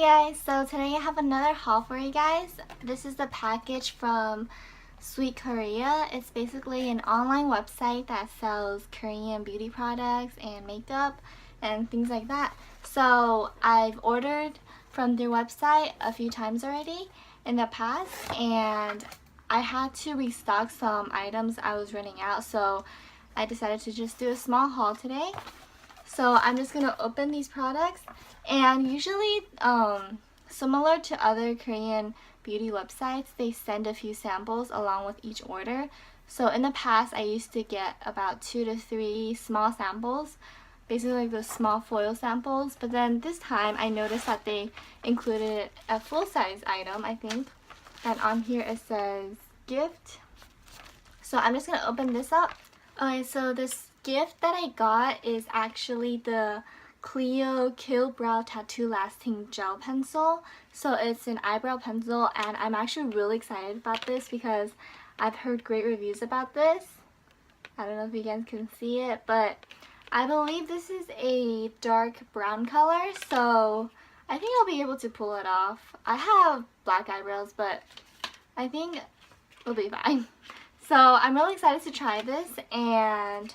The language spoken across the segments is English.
Hey guys, so today I have another haul for you guys. This is the package from sweetcorea. It's basically an online website that sells Korean beauty products and makeup and things like that. So I've ordered from their website a few times already in the past, and I had to restock some items. I was running out, so I decided to just do a small haul today. So I'm just going to open these products, and usually similar to other Korean beauty websites, they send a few samples along with each order. So in the past I used to get about 2 to 3 small samples, basically like those small foil samples, but then this time I noticed that they included a full-size item, I think, and on here it says gift. So I'm just going to open this up. Okay, so this gift that I got is actually the Kbeauty Kill Brow Tattoo Lasting Gel Pencil. So it's an eyebrow pencil, and I'm actually really excited about this because I've heard great reviews about this. I don't know if you guys can see it, but I believe this is a dark brown color, so I think I'll be able to pull it off. I have black eyebrows, but I think it'll be fine. So I'm really excited to try this, and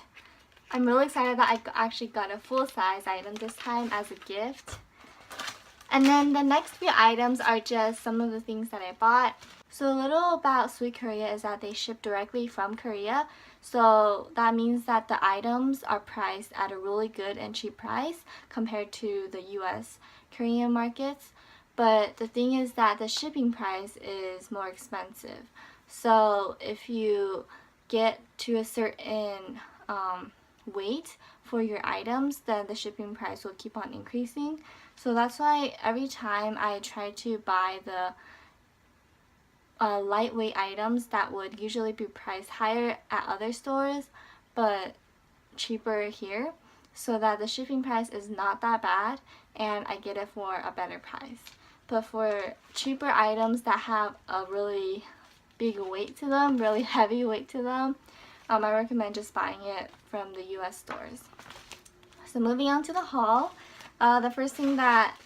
I'm really excited that I actually got a full-size item this time as a gift. And then the next few items are just some of the things that I bought. So a little about sweetcorea is that they ship directly from Korea. So that means that the items are priced at a really good and cheap price compared to the US Korean markets. But the thing is that the shipping price is more expensive. So if you get to a certain weight for your items, then the shipping price will keep on increasing. So that's why every time I try to buy the lightweight items that would usually be priced higher at other stores but cheaper here, so that the shipping price is not that bad and I get it for a better price. But for cheaper items that have a really big weight to them, really heavy weight to them, I recommend just buying it from the US stores. So moving on to the haul, the first thing that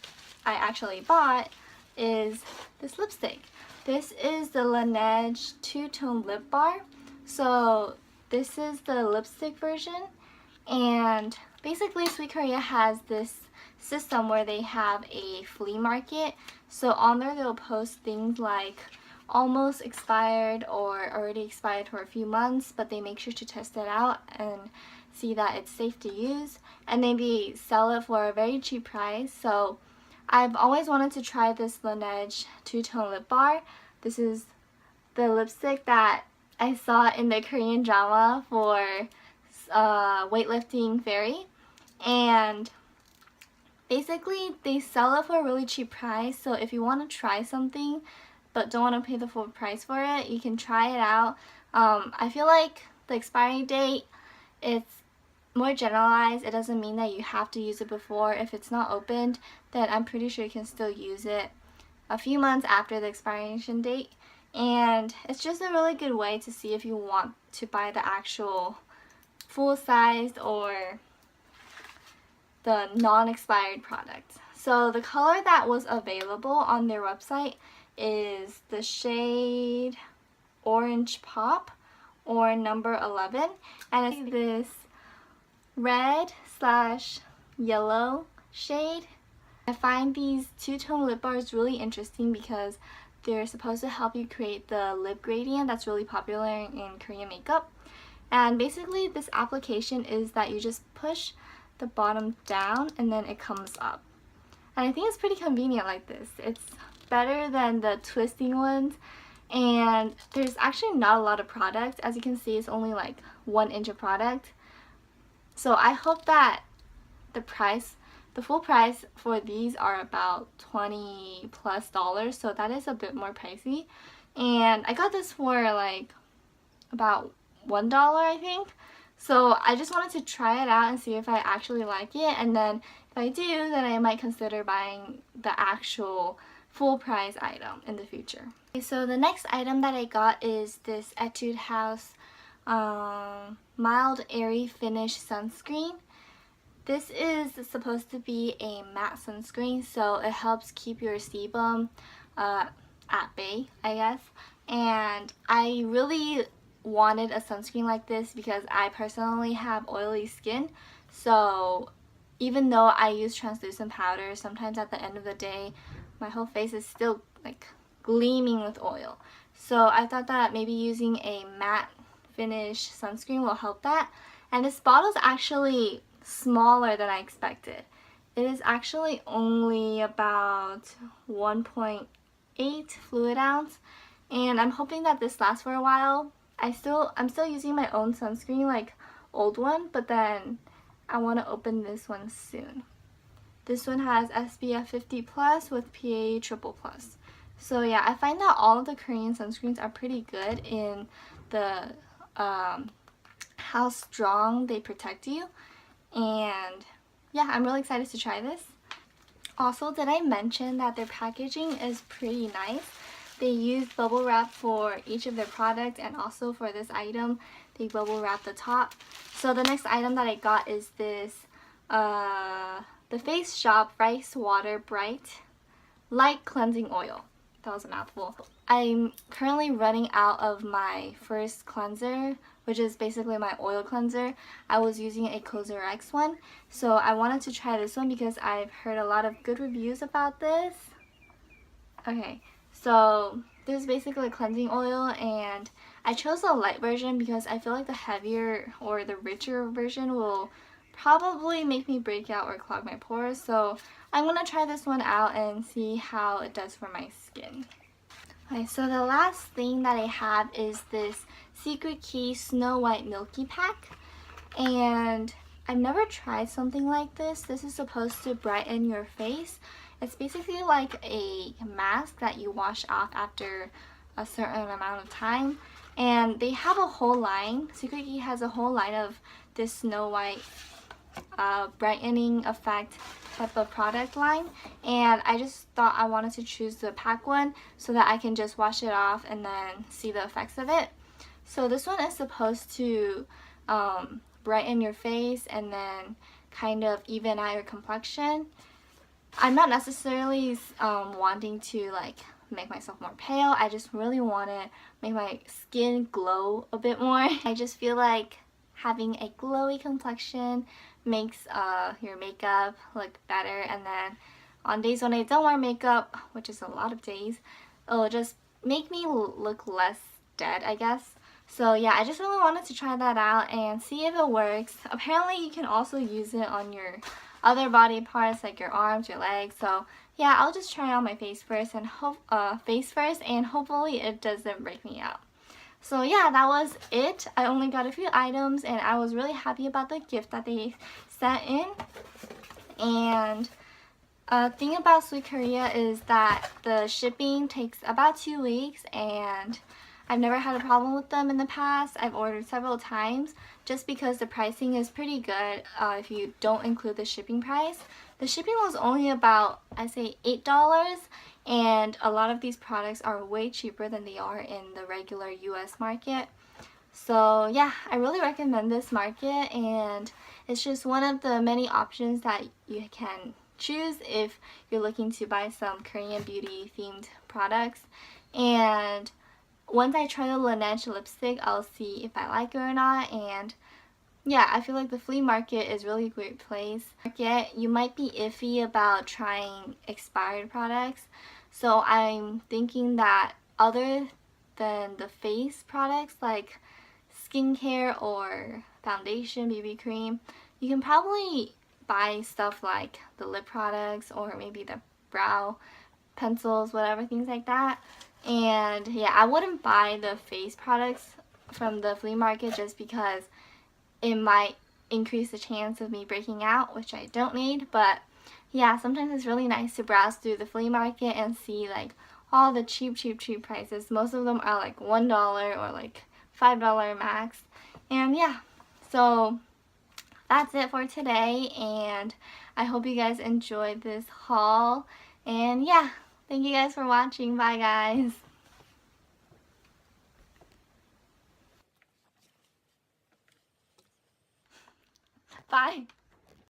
I actually bought is this lipstick. This is the Laneige two-tone lip bar. So this is the lipstick version, and basically sweetcorea has this system where they have a flea market. So on there they'll post things like almost expired or already expired for a few months, but they make sure to test it out and see that it's safe to use, and maybe sell it for a very cheap price. So I've always wanted to try this Laneige two-tone lip bar. This is the lipstick that I saw in the Korean drama for weightlifting fairy, and basically they sell it for a really cheap price. So if you want to try something but don't want to pay the full price for it, you can try it out. I feel like the expiry date, it's more generalized. It doesn't mean that you have to use it before. If it's not opened, then I'm pretty sure you can still use it a few months after the expiration date. And it's just a really good way to see if you want to buy the actual full-sized or the non-expired product. So the color that was available on their website is the shade Orange Pop, or number 11, and it's this red/yellow shade. I find these two-tone lip bars really interesting because they're supposed to help you create the lip gradient that's really popular in Korean makeup. And basically this application is that you just push the bottom down and then it comes up. And I think it's pretty convenient like this. It's better than the twisting ones, and there's actually not a lot of product. As you can see, it's only like 1 inch of product. So I hope that the full price for these are about $20+, so that is a bit more pricey. And I got this for like about $1, I think. So I just wanted to try it out and see if I actually like it, and then if I do, then I might consider buying the actual full price item in the future. Okay, so the next item that I got is this Etudehouse mild airy finish sunscreen. This is supposed to be a matte sunscreen, so it helps keep your sebum at bay, I guess. And I really wanted a sunscreen like this because I personally have oily skin. So even though I use translucent powder, sometimes at the end of the day, my whole face is still like gleaming with oil. So I thought that maybe using a matte finish sunscreen will help that. And this bottle is actually smaller than I expected. It is actually only about 1.8 fluid ounce, and I'm hoping that this lasts for a while. I'm still using my own sunscreen, like old one, but then I want to open this one soon. This one has SPF 50 plus with PA triple plus. So yeah, I find that all of the Korean sunscreens are pretty good in the how strong they protect you. And yeah, I'm really excited to try this. Also, did I mention that their packaging is pretty nice? They use bubble wrap for each of their products, and also for this item, they bubble wrap the top. So the next item that I got is this, the Face Shop Rice Water Bright Light Cleansing Oil. That was a mouthful. I'm currently running out of my first cleanser, which is basically my oil cleanser. I was using a CosRX one, so I wanted to try this one because I've heard a lot of good reviews about this. Okay, so this is basically a cleansing oil, and I chose the light version because I feel like the heavier or the richer version will probably make me break out or clog my pores. So I'm gonna try this one out and see how it does for my skin. Okay, so the last thing that I have is this secretkey Snow White Milky pack, and I've never tried something like this. This is supposed to brighten your face. It's basically like a mask that you wash off after a certain amount of time, and they have a whole line. Secretkey has a whole line of this Snow White brightening effect type of product line, and I just thought I wanted to choose the pack one so that I can just wash it off and then see the effects of it. So this one is supposed to brighten your face and then kind of even out your complexion. I'm not necessarily wanting to like make myself more pale. I just really want to make my skin glow a bit more. I just feel like having a glowy complexion makes your makeup look better, and then on days when I don't wear makeup, which is a lot of days, it'll just make me look less dead, I guess. So yeah, I just really wanted to try that out and see if it works. Apparently you can also use it on your other body parts like your arms, your legs. So yeah, I'll just try on my face first and hopefully it doesn't break me out. So yeah, that was it. I only got a few items, and I was really happy about the gift that they sent in. And thing about SweetCorea is that the shipping takes about 2 weeks, and I've never had a problem with them in the past. I've ordered several times just because the pricing is pretty good if you don't include the shipping price. The shipping was only about, I'd say, $8, and a lot of these products are way cheaper than they are in the regular US market. So yeah, I really recommend this market, and it's just one of the many options that you can choose if you're looking to buy some Korean beauty themed products. And once I try the Laneige lipstick, I'll see if I like it or not. And yeah, I feel like the flea market is really a great place. You might be iffy about trying expired products, so I'm thinking that other than the face products like skincare or foundation, BB cream, you can probably buy stuff like the lip products or maybe the brow pencils, whatever, things like that. And yeah, I wouldn't buy the face products from the flea market just because it might increase the chance of me breaking out, which I don't need. But yeah, sometimes it's really nice to browse through the flea market and see like all the cheap prices. Most of them are like $1 or like $5 max. And yeah, so that's it for today, and I hope you guys enjoyed this haul. And yeah, thank you guys for watching. Bye guys. Bye.